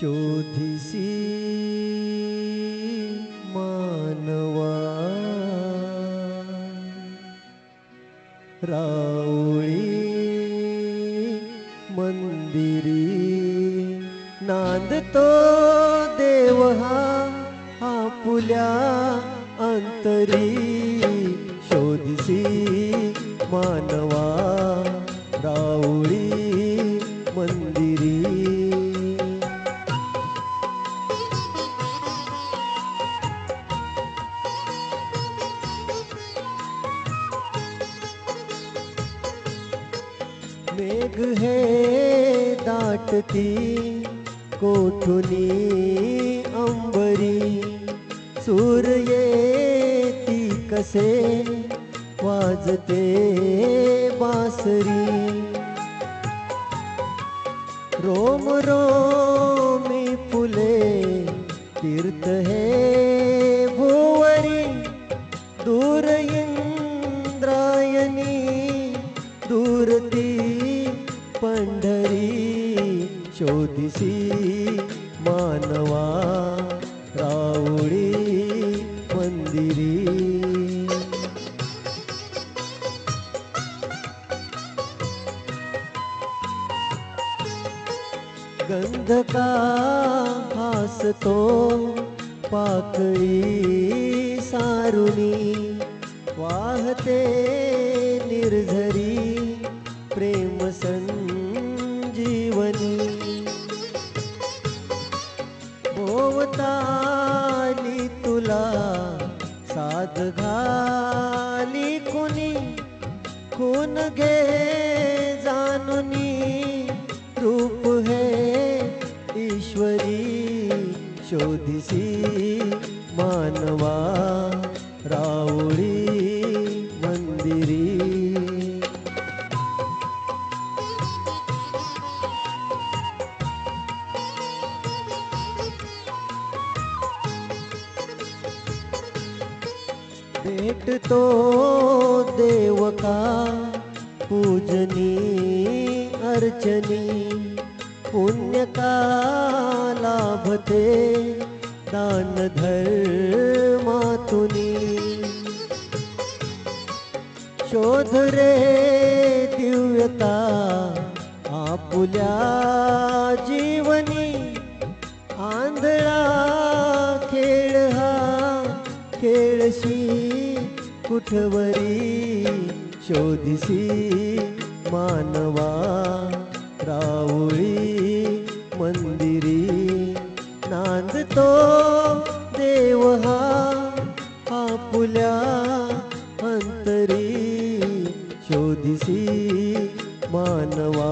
शोधिसी मानवा राऊळी मंदिरी नांदतो देव हा आपुल्या अंतरी शोधिसी मानवा राऊळी मंदिरी मेघ हे दाटती कोठुनी अंबरी सूर येती कसे वाजते बासरी रोम रोमी फुले तीर्थ हे भुवरी दूर इंद्रायणी दूरती पंढरी शोधिसी मानवा राऊळी मंदिरी गंध का हासतो पाकळी सारुणी वाहते निर्झरी प्रेम संजीवनी भोवताली तुला साध घाली कुणी खून घे जानुनी रूप है ईश्वरी शोधिसी मानवा राऊळी मंदिरी भेटतो देव का पूजनी अर्चनी पुण्य का लाभते दान धर्मातुनी शोध रे दिव्यता आपुल्या जीवनी आंधळा खेळ हा खेळशी कुठवरी शोधिसी मानवा राऊळी मंदिरी नांदतो देव हा आपुल्या अंतरी शोधिसी मानवा